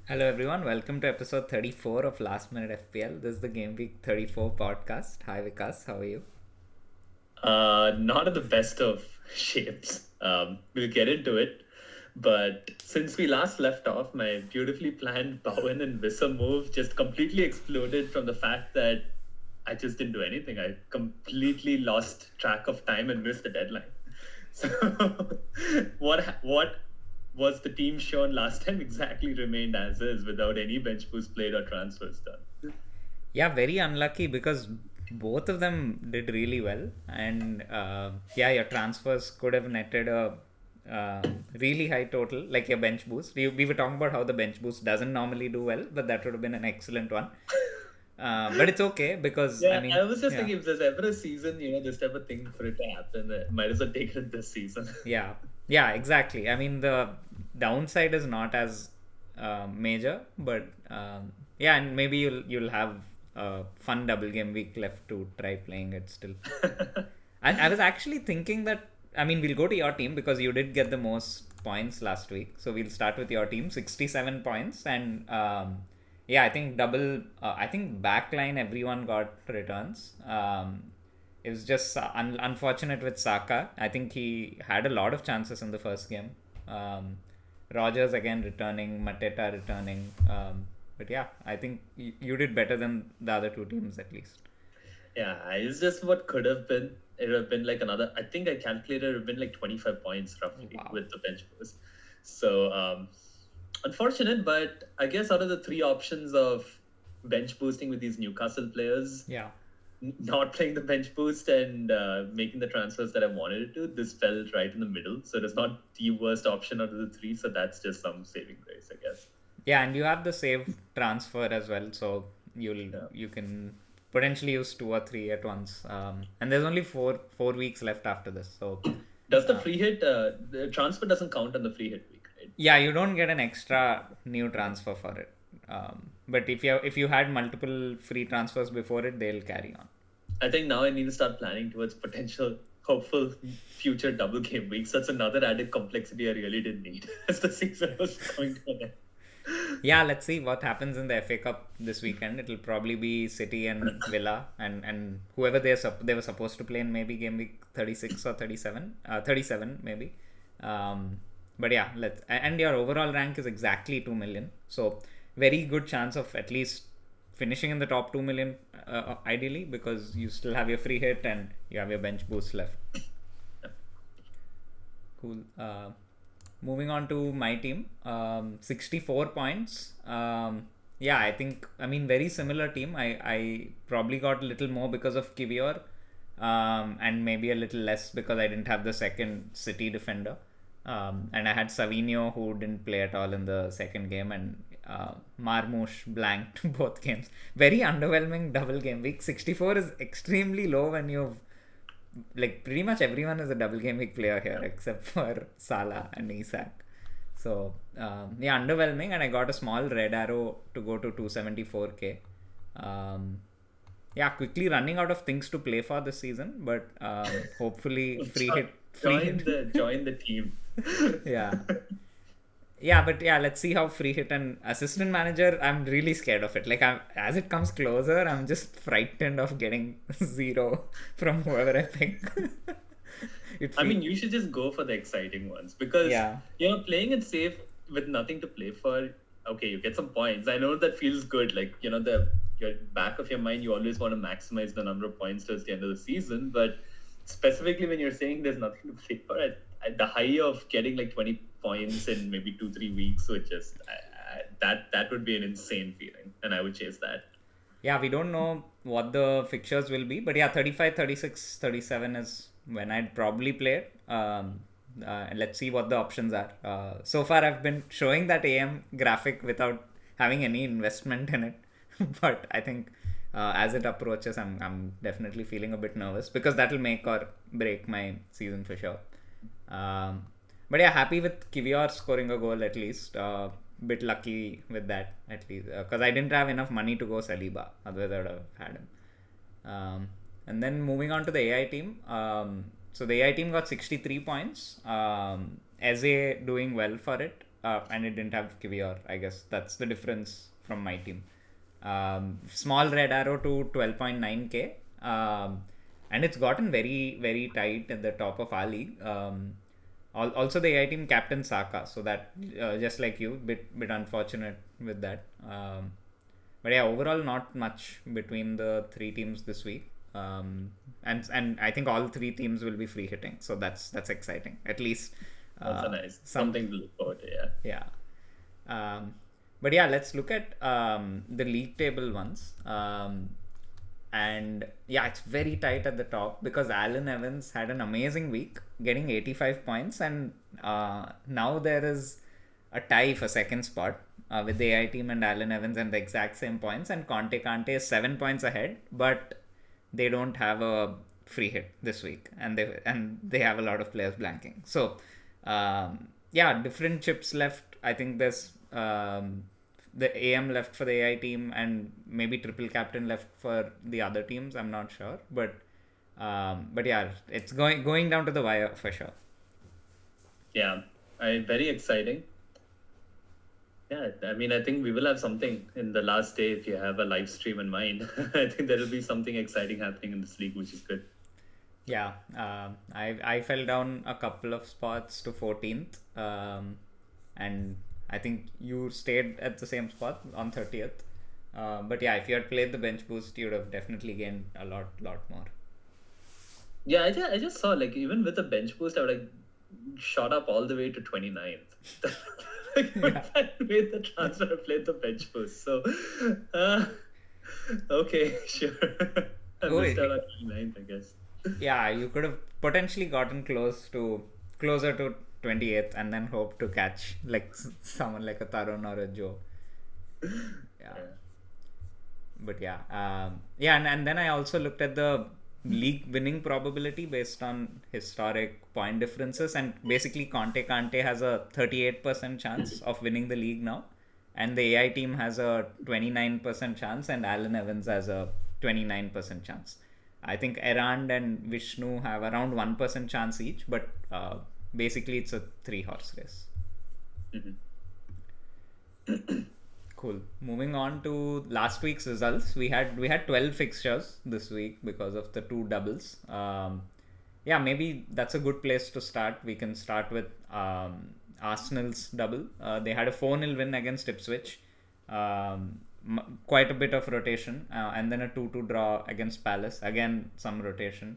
Hello everyone, welcome to episode 34 of Last Minute FPL. This is the Gameweek 34 podcast. Hi Vikas, how are you? Not in the best of shapes. We'll get into it. But since we last left off, my beautifully planned Bowen and Vissa move just completely exploded from the fact that I just didn't do anything. I completely lost track of time and missed the deadline. So what was the team shown last time exactly remained as is without any bench boost played or transfers done. Yeah, very unlucky because both of them did really well, and yeah, your transfers could have netted a really high total, like your bench boost. We were talking about how the bench boost doesn't normally do well, but that would have been an excellent one. But it's okay because I Yeah, mean, I was just yeah, thinking if there's ever a season, this type of thing for it to happen, might as well take it this season. yeah, yeah, exactly. I mean, the downside is not as major, but yeah, and maybe you'll have a fun double game week left to try playing it still. I was actually thinking that I mean we'll go to your team because you did get the most points last week, so we'll start with your team, 67 points, and yeah, I think double. I think backline everyone got returns. It was just unfortunate with Saka. I think he had a lot of chances in the first game. Um, Rogers again returning, Mateta returning. But yeah, I think you did better than the other two teams at least. Yeah, it's just what could have been. It would have been like another, I think I calculated it would have been like 25 points roughly Wow. with the bench boost. So, unfortunate, but I guess out of the three options of bench boosting with these Newcastle players, Yeah. not playing the bench boost and making the transfers that I wanted it to, this fell right in the middle. So it is not the worst option out of the three. So that's just some saving grace, I guess. Yeah, and you have the save transfer as well, so Yeah. you can potentially use two or three at once. And there's only four weeks left after this, so Does the uh, free hit, the transfer doesn't count on the free hit week, right? yeah, you don't get an extra new transfer for it. But if you had multiple free transfers before it, they'll carry on. I think now I need to start planning towards potential, hopeful future double game weeks. That's another added complexity I really didn't need as the season was going to an end. Yeah, let's see what happens in the FA Cup this weekend. It'll probably be City and Villa and whoever they were supposed to play in maybe game week 36 or 37, 37 maybe. But yeah, and your overall rank is exactly 2 million. So very good chance of at least finishing in the top 2 million ideally because you still have your free hit and you have your bench boost left. Cool. Moving on to my team, 64 points. Yeah, I mean, very similar team. I probably got a little more because of Kivior, and maybe a little less because I didn't have the second City defender. And I had Savinho who didn't play at all in the second game, and Marmoush blanked both games. Very underwhelming double game week. 64 is extremely low when you've like pretty much everyone is a double game week player here except for Salah and Isak. So yeah, underwhelming, and I got a small red arrow to go to 274k. Yeah, quickly running out of things to play for this season, but hopefully free hit. Join the team. Yeah, yeah, but yeah, let's see how free hit and assistant manager. I'm really scared of it. Like, as it comes closer, I'm just frightened of getting zero from whoever I pick. I mean, you should just go for the exciting ones because Yeah, playing it safe with nothing to play for. Okay, you get some points. I know that feels good. Like the your back of your mind, you always want to maximize the number of points towards the end of the season. But specifically when you're saying there's nothing to play for, at the high of getting like 20 points in maybe 2-3 weeks, would just that would be an insane feeling, and I would chase that. yeah, we don't know what the fixtures will be, but yeah, 35, 36, 37 is when I'd probably play it. Let's see what the options are. So far, I've been showing that AM graphic without having any investment in it, but I think as it approaches, I'm definitely feeling a bit nervous because that'll make or break my season for sure. Um, but yeah, happy with Kivior scoring a goal at least. Bit lucky with that at least because I didn't have enough money to go Saliba. Otherwise, I would have had him. And then moving on to the AI team. So the AI team got 63 points. Eze doing well for it. and it didn't have Kivior. I guess that's the difference from my team. Small red arrow to 12.9k. And it's gotten very, very tight at the top of our league. Also, the AI team captain Saka, so that just like you, bit unfortunate with that. But yeah, overall, not much between the three teams this week. And I think all three teams will be free hitting, so that's exciting. At least That's nice. Something to look forward to. Yeah. Yeah. But yeah, let's look at the league table ones. And yeah, it's very tight at the top because Alan Evans had an amazing week, getting 85 points, and now there is a tie for second spot with the AI team and Alan Evans and the exact same points, and Conte is 7 points ahead, but they don't have a free hit this week, and they have a lot of players blanking. So yeah, different chips left. I think there's the AM left for the AI team and maybe triple captain left for the other teams. I'm not sure, but yeah, it's going down to the wire for sure. Yeah, very exciting. Yeah, I mean, I think we will have something in the last day if you have a live stream in mind. I think there will be something exciting happening in this league, which is good. Yeah, I fell down a couple of spots to 14th, and I think you stayed at the same spot on 30th. But yeah, if you had played the bench boost, you would have definitely gained a lot more. Yeah, I just saw, like, even with the bench boost, I would like shot up all the way to 29th. Like, if I made the transfer, I played the bench boost. So, okay, sure. I missed out on 29th, I guess. Yeah, you could have potentially gotten closer to 28th and then hope to catch like someone like a Tarun or a Joe. Yeah. But yeah, and then I also looked at the league winning probability based on historic point differences, and basically Conte has a 38% chance of winning the league now, and the AI team has a 29% chance, and Alan Evans has a 29% chance. I think Erand and Vishnu have around 1% chance each, but basically it's a 3-horse race. Cool. Moving on to last week's results, we had 12 fixtures this week because of the 2 doubles. Yeah, maybe that's a good place to start. We can start with Arsenal's double. They had a 4-0 win against Ipswich. Quite a bit of rotation, and then a 2-2 draw against Palace. Again, some rotation.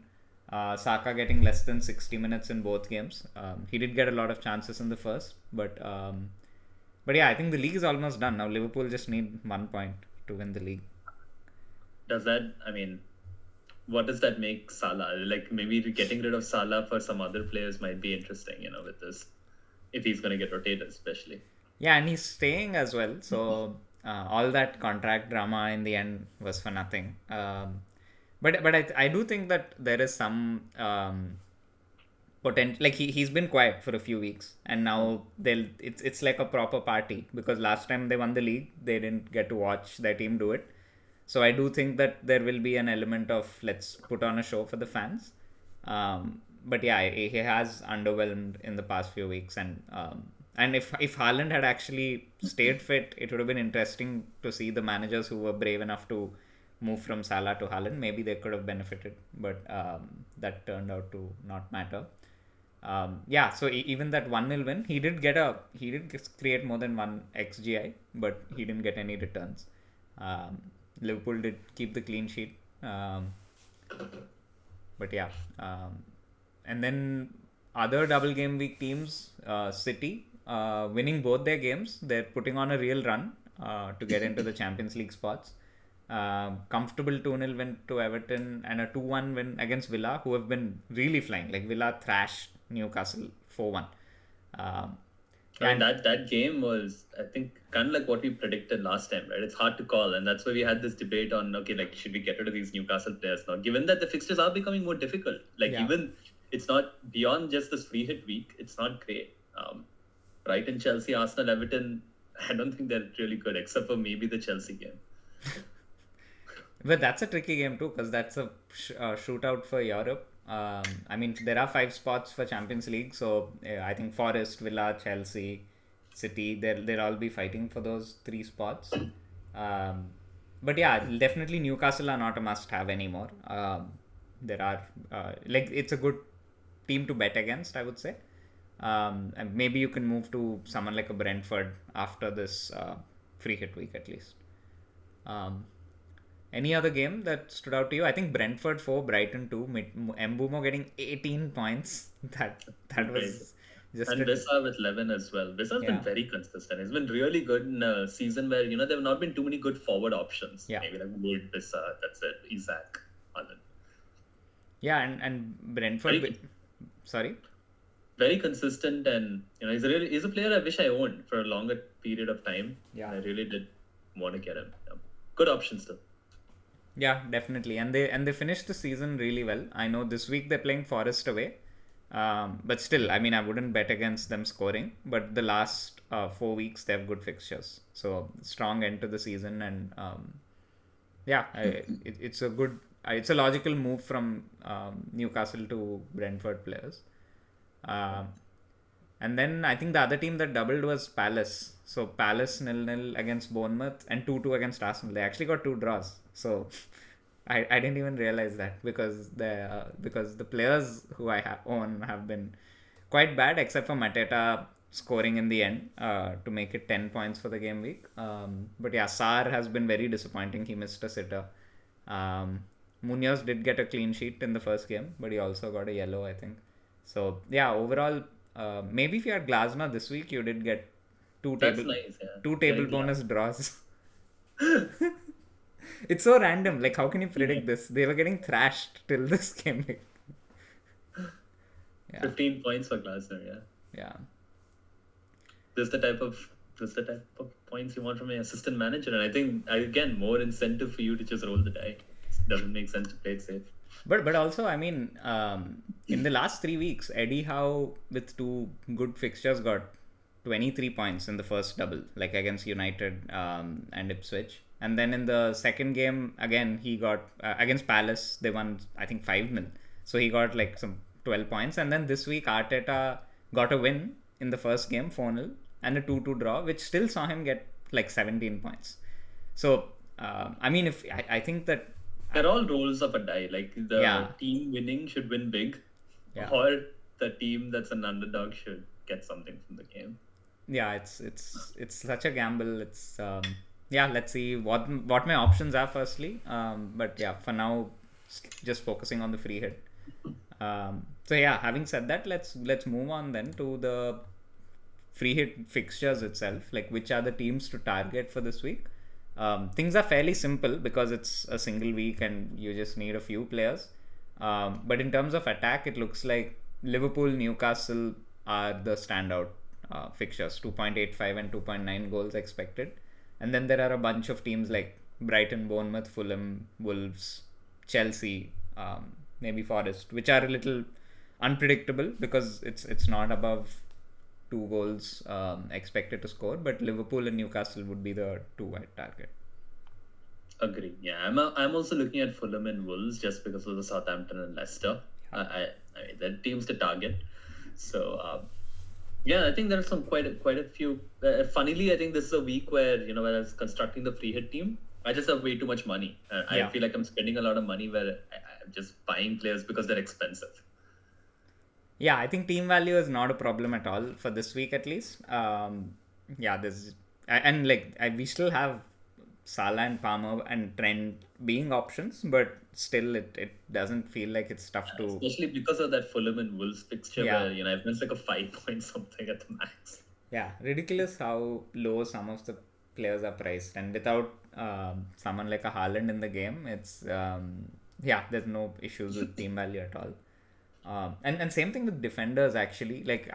Saka getting less than 60 minutes in both games. He did get a lot of chances in the first, but yeah, I think the league is almost done now. Liverpool just need 1 point to win the league. Does that, I mean, what does that make Salah? Like, maybe getting rid of Salah for some other players might be interesting, with this, if he's going to get rotated, especially. Yeah, and he's staying as well, so all that contract drama in the end was for nothing. But I do think that there is some potential. Like he's been quiet for a few weeks, and now it's like a proper party, because last time they won the league, they didn't get to watch their team do it. So I do think that there will be an element of let's put on a show for the fans. But yeah, he has underwhelmed in the past few weeks, and if Haaland had actually stayed fit, it would have been interesting to see the managers who were brave enough to move from Salah to Haaland. Maybe they could have benefited, but that turned out to not matter. Yeah, so even that 1-0 win, he did create more than 1 XGI, but he didn't get any returns. Liverpool did keep the clean sheet, but yeah, and then other double game week teams, City winning both their games, they're putting on a real run to get into the Champions League spots. Comfortable 2-0 win to Everton and a 2-1 win against Villa, who have been really flying. Like Villa thrashed Newcastle 4-1. And that game was, I think, kind of like what we predicted last time, right? It's hard to call, and that's why we had this debate on, okay, like, should we get rid of these Newcastle players now? Given that the fixtures are becoming more difficult, even it's not beyond just this free hit week, it's not great. Brighton, Chelsea, Arsenal, Everton, I don't think they're really good, except for maybe the Chelsea game. But that's a tricky game too, because that's a shootout for Europe. I mean, there are 5 spots for Champions League, so I think Forest, Villa, Chelsea, City. They'll all be fighting for those three spots. Um, but yeah, definitely Newcastle are not a must-have anymore. There are like it's a good team to bet against, I would say. And maybe you can move to someone like a Brentford after this free hit week at least. Um, any other game that stood out to you? I think Brentford 4, Brighton 2, Mbumo getting 18 points. That Crazy. was just And a Visa with 11 as well. Visa's been yeah, very consistent. He's been really good in a season where, there have not been too many good forward options. yeah, Maybe like Wood, Visa, that's it. Isaac, Holland. yeah, and Brentford. Very, Sorry. very consistent, and he's a player I wish I owned for a longer period of time. Yeah. I really did want to get him. Yeah. Good options though. Yeah, definitely, and they finished the season really well. I know this week they're playing Forest away, but still, I mean, I wouldn't bet against them scoring. But the last 4 weeks they have good fixtures, so strong end to the season, and yeah, it's a good, it's a logical move from Newcastle to Brentford players. Um, and then I think the other team that doubled was Palace. So Palace 0-0 against Bournemouth and 2-2 against Arsenal. They actually got 2 draws. So I didn't even realize that because the players who I own have been quite bad, except for Mateta scoring in the end to make it 10 points for the game week. But yeah, Sarr has been very disappointing. He missed a sitter. Munoz did get a clean sheet in the first game, but he also got a yellow, I think. So yeah, overall, maybe if you had Glasner this week, you did get That's nice. Yeah. two table bonus draws. It's so random. Like, how can you predict this? They were getting thrashed till this game week. Yeah. 15 points for Glasner. Yeah. Yeah. This is the type of points you want from an assistant manager, and I think again more incentive for you to just roll the die. It doesn't make sense to play it safe. But also, I mean, in the last 3 weeks, Eddie Howe with 2 good fixtures got 23 points in the first double, like against United and Ipswich. And then in the second game, again, he got against Palace, they won, I think, 5-0. So he got like some 12 points. And then this week, Arteta got a win in the first game, 4-0, and a 2-2 draw, which still saw him get like 17 points. So, I mean, I think that they're all rolls of a die. Like the team winning should win big, or the team that's an underdog should get something from the game. Yeah, it's such a gamble. It's let's see what my options are firstly. But yeah, for now, just focusing on the free hit. So yeah, having said that, let's move on then to the free hit fixtures itself. Like, which are the teams to target for this week? Things are fairly simple because it's a single week and you just need a few players. But in terms of attack, it looks like Liverpool, Newcastle are the standout fixtures. 2.85 and 2.9 goals expected. And then there are a bunch of teams like Brighton, Bournemouth, Fulham, Wolves, Chelsea, maybe Forest, which are a little unpredictable because it's not above 2 goals expected to score, but Liverpool and Newcastle would be the 2 at target. Agree. Yeah, I'm also looking at Fulham and Wolves just because of the Southampton and Leicester. I mean, they're teams to target. So I think there are some quite a few. Funnily, I think this is a week where when I was constructing the free hit team, I just have way too much money. I feel like I'm spending a lot of money where I'm just buying players because they're expensive. Yeah, I think team value is not a problem at all for this week at least. There's and like we still have Salah and Palmer and Trent being options, but still it doesn't feel like it's tough to. Especially because of that Fulham and Wolves picture where I've missed like a 5 point something at the max. Yeah, ridiculous how low some of the players are priced, and without someone like a Haaland in the game, it's there's no issues with team value at all. And same thing with defenders actually. Like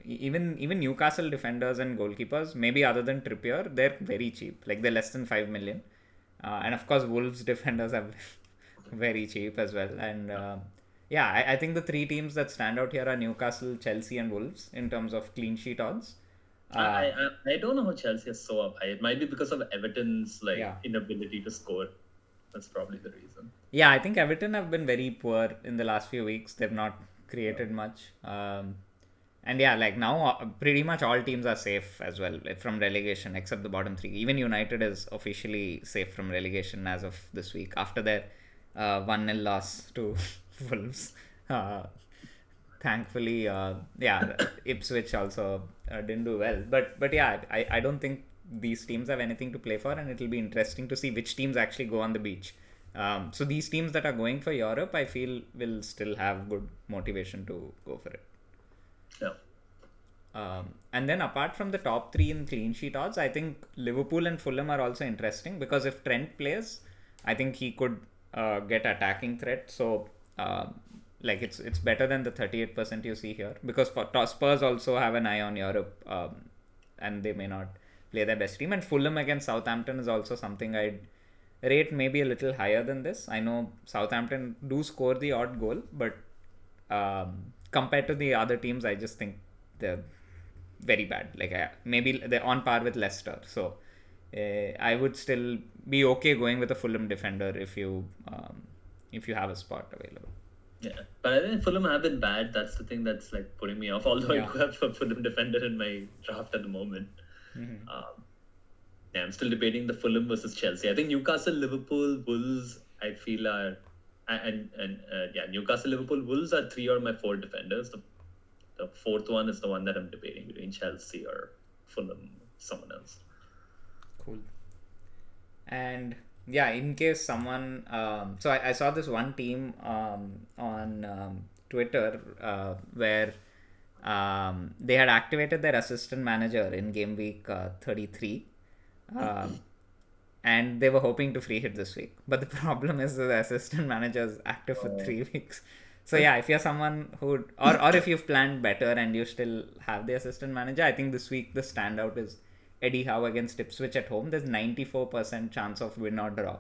even Newcastle defenders and goalkeepers, maybe other than Trippier, they're very cheap. Like they're less than 5 million. And of course Wolves defenders are very cheap as well. And I think the 3 teams that stand out here are Newcastle, Chelsea and Wolves in terms of clean sheet odds. I don't know how Chelsea is so up high. It might be because of Everton's inability to score. That's probably the reason. Yeah, I think Everton have been very poor in the last few weeks. They've not created much. And yeah, like now pretty much all teams are safe as well, like, from relegation except the bottom three. Even United is officially safe from relegation as of this week after their 1-0 loss to Wolves. Uh, Thankfully, yeah, Ipswich also didn't do well. But yeah, I don't think these teams have anything to play for, and it'll be interesting to see which teams actually go on the beach. So these teams that are going for Europe, I feel, will still have good motivation to go for it. Yeah. And then apart from the top three in clean sheet odds, I think Liverpool and Fulham are also interesting because if Trent plays, I think he could get attacking threat. So like it's better than the 38% you see here because Spurs also have an eye on Europe, and they may not play their best team. And Fulham against Southampton is also something I'd rate maybe a little higher than this. I know Southampton do score the odd goal, but compared to the other teams, I just think they're very bad. Like maybe they're on par with Leicester. So I would still be okay going with a Fulham defender if you have a spot available. Yeah, but I think Fulham have been bad. That's the thing that's like putting me off. Although I do have a Fulham defender in my draft at the moment. Yeah, I'm still debating the Fulham versus Chelsea. I think Newcastle, Liverpool, Wolves. I feel are yeah, Newcastle, Liverpool, Wolves are 3 or my 4 defenders. The fourth one is the one that I'm debating between Chelsea or Fulham, someone else. Cool. And yeah, in case someone, so I saw this one team on Twitter where they had activated their assistant manager in game week 33. And they were hoping to free hit this week. But the problem is the assistant manager is active for 3 weeks. So yeah, if you're someone who, or if you've planned better and you still have the assistant manager, I think this week the standout is Eddie Howe against Ipswich at home. There's 94% chance of win or draw.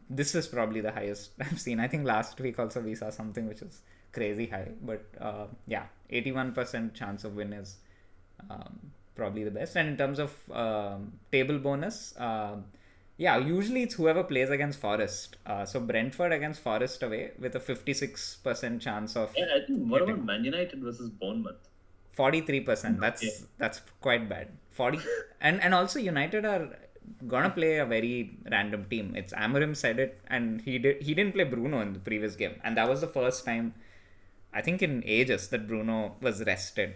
This is probably the highest I've seen. I think last week also we saw something which is crazy high. But yeah, 81% chance of win is probably the best. And in terms of table bonus, yeah, usually it's whoever plays against Forest. So Brentford against Forest away with a 56% chance of. Yeah, I think what about Man United versus Bournemouth? 43%. That's quite bad. 40 and also United are gonna play a very random team. It's Amorim said it, and he didn't play Bruno in the previous game, and that was the first time I think in ages that Bruno was rested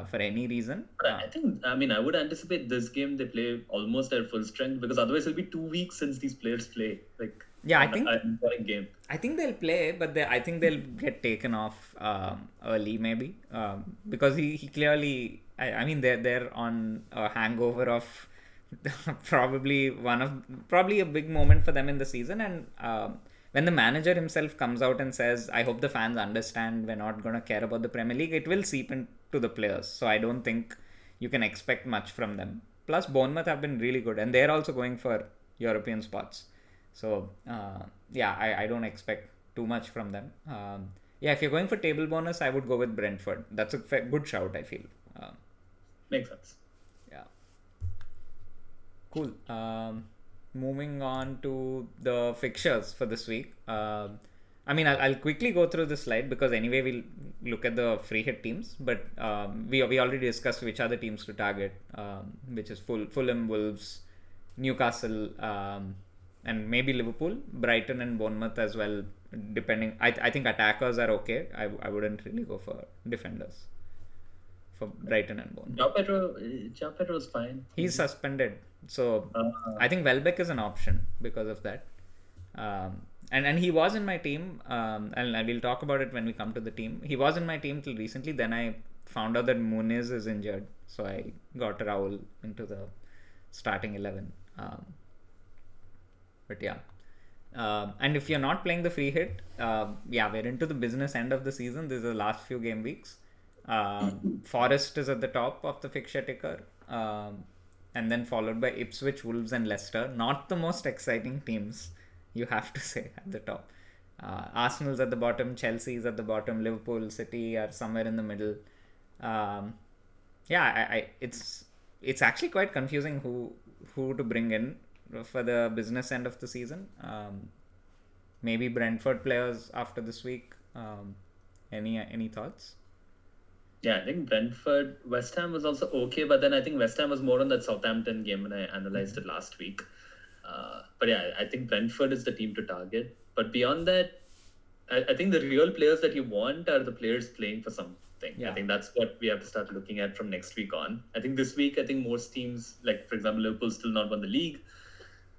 for any reason. I mean, I would anticipate this game they play almost at full strength because otherwise it'll be 2 weeks since these players play. Like, yeah, I think an important game. I think they'll play, but I think they'll get taken off early maybe because he clearly. I mean, they're on a hangover of probably a big moment for them in the season, and when the manager himself comes out and says, I hope the fans understand we're not going to care about the Premier League, it will seep into the players. So I don't think you can expect much from them. Plus, Bournemouth have been really good, and they're also going for European spots. So yeah, I don't expect too much from them. Yeah, if you're going for table bonus, I would go with Brentford. That's a good shout, I feel. Makes sense. Yeah. Cool. Moving on to the fixtures for this week. I mean, I'll quickly go through this slide because anyway we'll look at the free hit teams. But we already discussed which are the teams to target, which is Fulham, Wolves, Newcastle, and maybe Liverpool, Brighton, and Bournemouth as well. Depending, I think attackers are okay. I wouldn't really go for defenders for Brighton and Bournemouth. João Pedro is fine. He's suspended, so I think Welbeck is an option because of that. And he was in my team, and we'll talk about it when we come to the team. He was in my team till recently. Then I found out that Muniz is injured, so I got Raul into the starting 11. But yeah. And if you're not playing the free hit, yeah, we're into the business end of the season. This is the last few game weeks. Forest is at the top of the fixture ticker, and then followed by Ipswich, Wolves, and Leicester. Not the most exciting teams, you have to say, at the top. Arsenal's at the bottom, Chelsea's at the bottom, Liverpool, City are somewhere in the middle. Yeah, it's actually quite confusing who to bring in for the business end of the season. Maybe Brentford players after this week. Any thoughts? Yeah, I think Brentford, West Ham was also okay, but then I think West Ham was more on that Southampton game when I analyzed it last week. But yeah, I think Brentford is the team to target. But beyond that, I think the real players that you want are the players playing for something. I Yeah. think that's what we have to start looking at from next week on. I think this week, I think most teams, like for example, Liverpool still not won the league.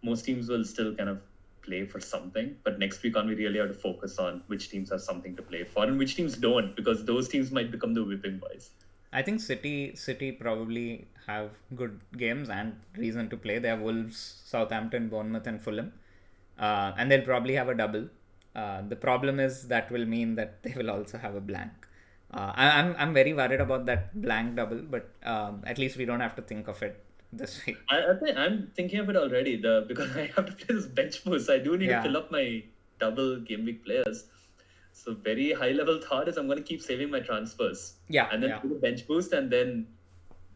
Most teams will still kind of play for something. But next week on, we really have to focus on which teams have something to play for and which teams don't, because those teams might become the whipping boys. I think City probably have good games and reason to play. They have Wolves, Southampton, Bournemouth, and Fulham, and they'll probably have a double. The problem is that will mean that they will also have a blank. I'm very worried about that blank double, but at least we don't have to think of it this week. I think I'm thinking of it already. Because I have to play this bench boost. I do need to Yeah. fill up my double game week players. So very high level thought is I'm going to keep saving my transfers. Yeah, And then yeah. do the bench boost and then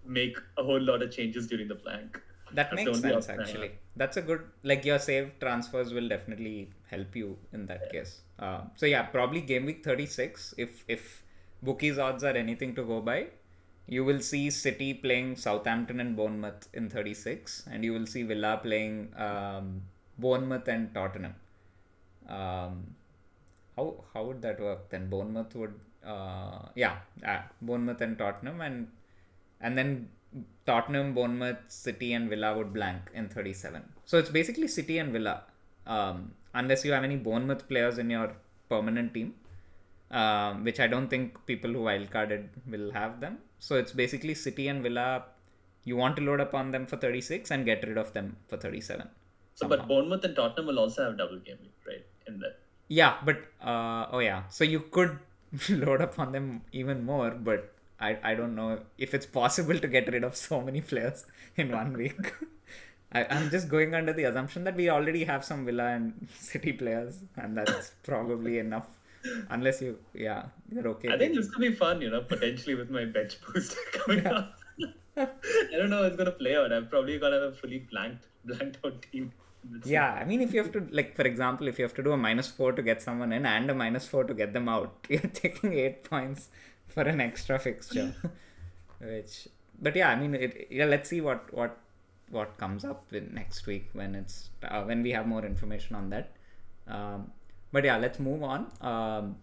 make a whole lot of changes during the blank. That That's the makes only sense option I have. actually. That's a good, like, your saved transfers will definitely help you in that case. So yeah, probably game week 36. If bookies odds are anything to go by, you will see City playing Southampton and Bournemouth in 36, and you will see Villa playing Bournemouth and Tottenham. Um, how would that work then? Bournemouth would Bournemouth and Tottenham, and then Tottenham, Bournemouth, City, and Villa would blank in 37. So it's basically City and Villa, unless you have any Bournemouth players in your permanent team, which I don't think people who wildcarded will have them. So it's basically City and Villa. You want to load up on them for 36 and get rid of them for 37. So, but Bournemouth and Tottenham will also have double game week, right? In that. Yeah, but so you could load up on them even more, but I don't know if it's possible to get rid of so many players in 1 week. I'm just going under the assumption that we already have some Villa and City players, and that's probably enough. Unless you're okay. I think this could be fun, potentially with my bench boost coming up. I don't know how it's gonna play out. I'm probably gonna have a fully blanked out team. Yeah, I mean, if you have to, like, for example, if you have to do a -4 to get someone in and a -4 to get them out, you're taking 8 points for an extra fixture. But yeah, I mean, let's see what comes up in next week when we have more information on that. But yeah, let's move on.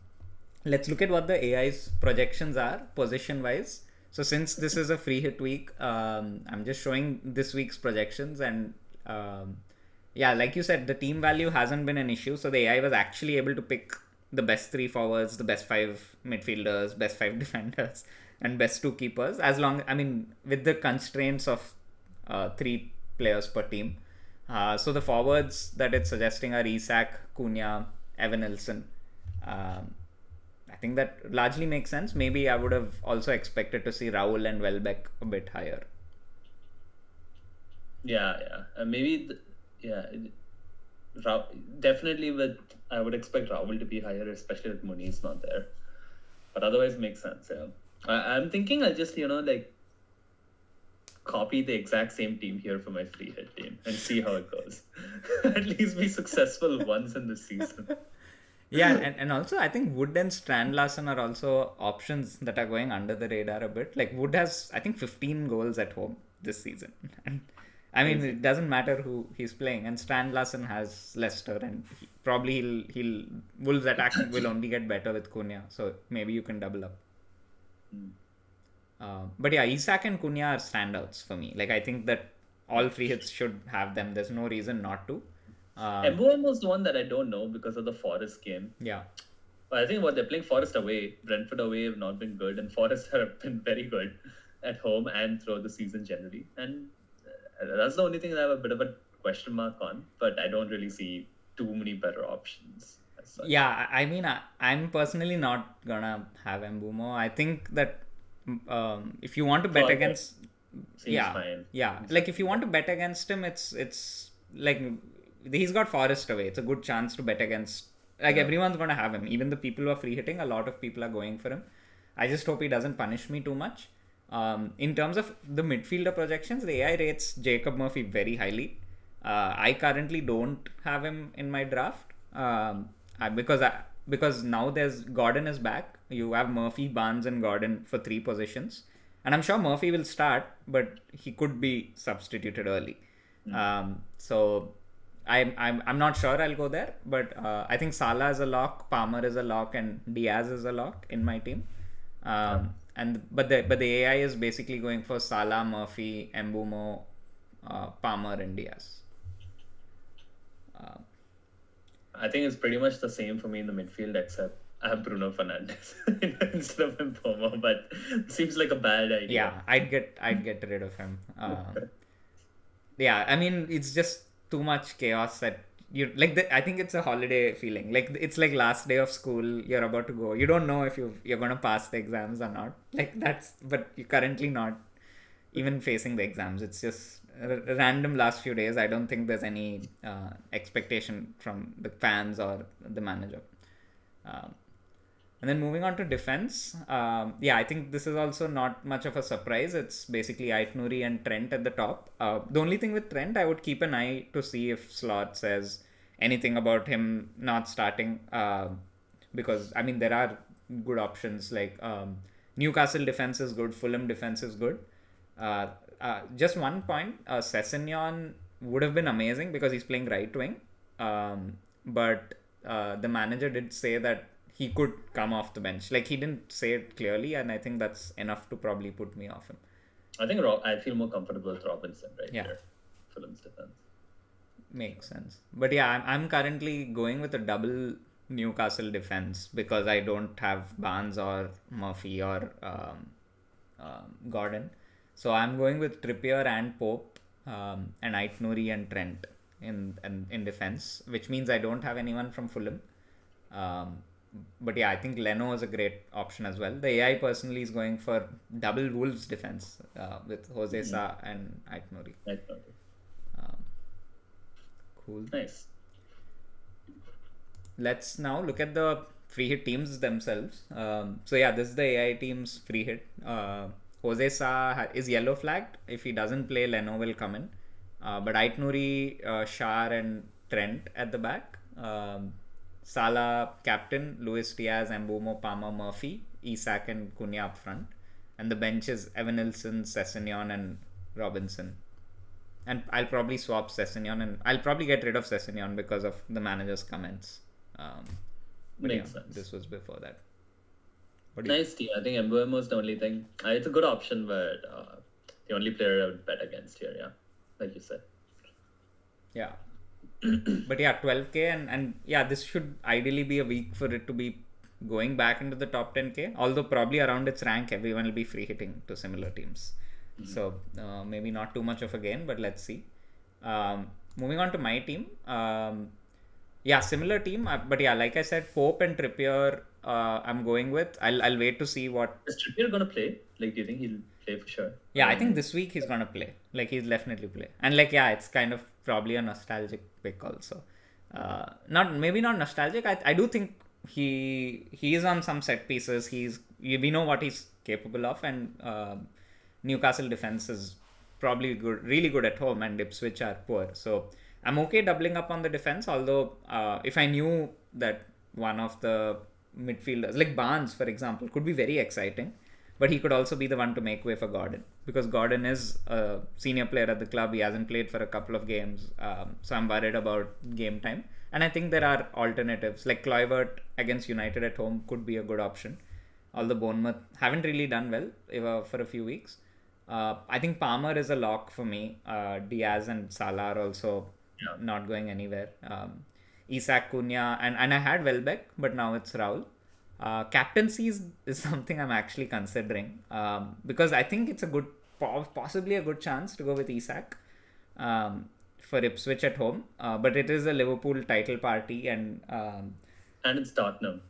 Let's look at what the AI's projections are position wise. So since this is a free hit week, I'm just showing this week's projections, and yeah, like you said, the team value hasn't been an issue. So the AI was actually able to pick the best 3 forwards, the best 5 midfielders, best 5 defenders, and best 2 keepers. With the constraints of 3 players per team. So the forwards that it's suggesting are Isak, Cunha, Evan Nilsson. I think that largely makes sense. Maybe I would have also expected to see Raul and Welbeck a bit higher. Yeah. Definitely I would expect Raul to be higher, especially with Muniz not there. But otherwise, makes sense. Yeah, I'm thinking I'll just copy the exact same team here for my free hit team and see how it goes. At least be successful once in this season. Yeah, and also I think Wood and Strand Larsen are also options that are going under the radar a bit. Like Wood has, I think, 15 goals at home this season. And I mean, it doesn't matter who he's playing. And Strand Larsen has Leicester, and probably he'll Wolves' attack will only get better with Cunha. So maybe you can double up. But yeah, Isak and Cunha are standouts for me. Like, I think that all free hits should have them. There's no reason not to. Mbomo was the one that I don't know because of the Forest game. Yeah. But I think they're playing Forest away. Brentford away have not been good, and Forest have been very good at home and throughout the season generally. And that's the only thing that I have a bit of a question mark on. But I don't really see too many better options. Yeah, I mean, I'm personally not gonna have Mbomo. I think that if you want to bet against, fine. Like if you want to bet against him, it's like he's got Forest away. It's a good chance to bet against. Like everyone's gonna have him. Even the people who are free hitting, a lot of people are going for him. I just hope he doesn't punish me too much. In terms of the midfielder projections, the AI rates Jacob Murphy very highly. I currently don't have him in my draft because now there's Gordon is back. you have Murphy, Barnes, and Gordon for 3 positions. And I'm sure Murphy will start, but he could be substituted early. So I'm not sure I'll go there, but I think Salah is a lock, Palmer is a lock, and Diaz is a lock in my team. And but the AI is basically going for Salah, Murphy, Mbumo, Palmer, and Diaz. I think it's pretty much the same for me in the midfield, except I have Bruno Fernandes instead of Mbomo, but it seems like a bad idea. Yeah, I'd get rid of him. Yeah, I mean it's just too much chaos that you like. I think it's a holiday feeling. Like it's like last day of school. You're about to go. You don't know if you're gonna pass the exams or not. Like that's, but you're currently not even facing the exams. It's just random last few days. I don't think there's any expectation from the fans or the manager. And then moving on to defense, yeah, I think this is also not much of a surprise. It's basically Aitnouri and Trent at the top. The only thing with Trent, I would keep an eye to see if Slot says anything about him not starting, because I mean there are good options like Newcastle defense is good, Fulham defense is good. Just one point, Sessegnon would have been amazing because he's playing right wing, but the manager did say that he could come off the bench. Like he didn't say it clearly, and I think that's enough to probably put me off him. I think I feel more comfortable with Robinson here. Fulham's defense makes sense, but yeah, I'm currently going with a double Newcastle defense because I don't have Barnes or Murphy or Gordon, so I'm going with Trippier and Pope and Aitnouri and Trent in defense, which means I don't have anyone from Fulham. But yeah, I think Leno is a great option as well. The AI personally is going for double Wolves defense with Jose Sa and Aitnouri. Cool. Nice. Let's now look at the free hit teams themselves. So yeah, this is the AI team's free hit. Jose Sa is yellow flagged. If he doesn't play, Leno will come in. But Aitnouri, Shar and Trent at the back. Salah captain, Luis Diaz, Mbumo, Palmer, Murphy, Isak and Cunha up front. And the bench is Evanilson, Sessegnon and Robinson. And I'll probably swap Sessegnon and I'll probably get rid of Sessegnon because of the manager's comments. Makes sense. This was before that. Nice team. I think Mbumo is the only thing. It's a good option, but the only player I would bet against here, yeah. Like you said. Yeah. But yeah, 12k and yeah, this should ideally be a week for it to be going back into the top 10k. Although probably around its rank, everyone will be free hitting to similar teams. So maybe not too much of a gain, but let's see. Moving on to my team. Yeah, similar team. But yeah, like I said, Pope and Trippier I'm going with. I'll wait to see what... Is Trippier going to play? Like, do you think he'll play for sure? Yeah, I think this week he's going to play. Like, he'll definitely play. And like, yeah, it's kind of probably a nostalgic pick also. Maybe not nostalgic. I do think he is on some set pieces. We know what he's capable of, and Newcastle defense is probably good, really good at home, and Ipswich are poor. So I'm okay doubling up on the defense. Although if I knew that one of the midfielders, like Barnes, for example, could be very exciting, but he could also be the one to make way for Gordon, because Gordon is a senior player at the club. He hasn't played for a couple of games, so I'm worried about game time. And I think there are alternatives, like Kluivert against United at home could be a good option. Although Bournemouth haven't really done well for a few weeks. I think Palmer is a lock for me. Diaz and Salah are also not going anywhere. Isak, Cunha, and I had Welbeck, but now it's Raul. Captaincy is something I'm actually considering, because I think it's possibly a good chance to go with Isak for Ipswich at home. But it is a Liverpool title party, and it's Tottenham.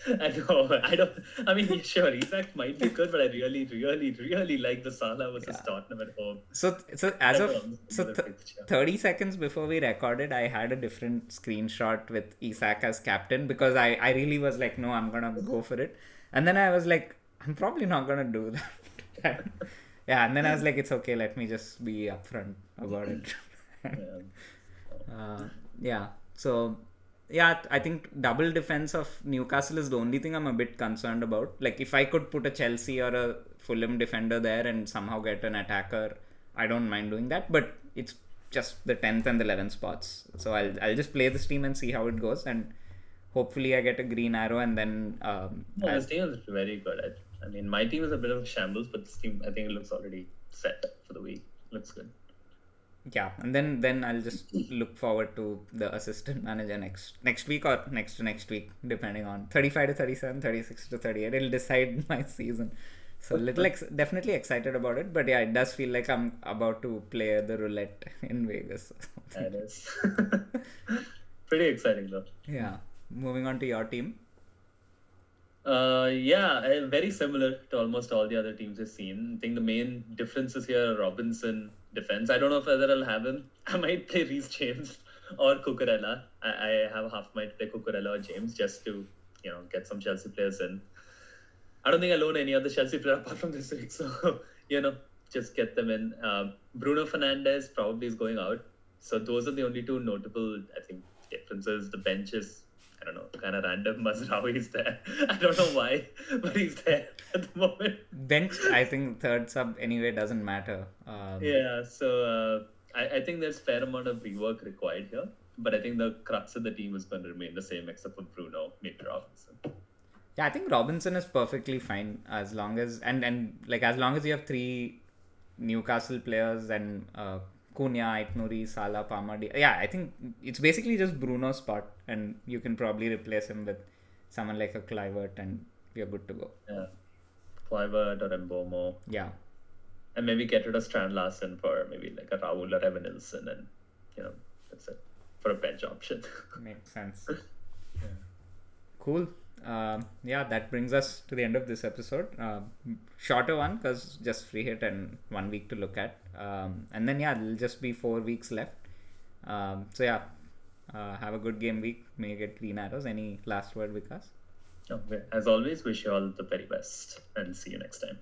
I mean, sure, Isak might be good, but I really, really, really like the Salah versus Tottenham at home. So 30 seconds before we recorded, I had a different screenshot with Isak as captain, because I really was like, no, I'm gonna go for it. And then I was like, I'm probably not gonna do that. Yeah, and then I was like, it's okay, let me just be upfront about it. So Yeah, I think double defense of Newcastle is the only thing I'm a bit concerned about. Like, if I could put a Chelsea or a Fulham defender there and somehow get an attacker, I don't mind doing that. But it's just the 10th and the 11th spots. So I'll just play this team and see how it goes. And hopefully I get a green arrow and then. No, this team is very good. I mean, my team is a bit of a shambles, but this team, I think it looks already set for the week. Looks good. Yeah, and then I'll just look forward to the assistant manager next week or next to next week, depending on 35 to 37, 36 to 38. It'll decide my season. So definitely excited about it, but yeah, it does feel like I'm about to play the roulette in Vegas. That is pretty exciting though. Yeah, moving on to your team. Very similar to almost all the other teams we've seen. I think the main differences here are Robinson defense. I don't know whether I'll have him. I might play Reece James or Cucurella. I have half might play Cucurella or James just to get some Chelsea players in. I don't think I'll own any other Chelsea player apart from this week, so just get them in. Bruno Fernandes probably is going out, so those are the only two notable I think differences. The bench is I don't know, kind of random. Mazraoui is there. I don't know why, but he's there at the moment. Bench, I think third sub anyway doesn't matter. So I think there's fair amount of rework required here, but I think the crux of the team is going to remain the same except for Bruno, maybe Robinson. Yeah, I think Robinson is perfectly fine as long as as long as you have three Newcastle players and Cunha, Aitnouri, Salah, Palmer. Yeah, I think it's basically just Bruno's spot, and you can probably replace him with someone like a Kluivert, and you're good to go. Yeah, Kluivert or Mbomo. Yeah, and maybe get rid of Strand Larsen for maybe like a Raul or Evan Nilsson, and that's it for a bench option. Makes sense. Yeah. Cool. That brings us to the end of this episode. Shorter one because just free hit and 1 week to look at. And then it'll just be 4 weeks left. Have a good game week. May you get green arrows. Any last word, Vikas? Okay. As always, wish you all the very best and see you next time.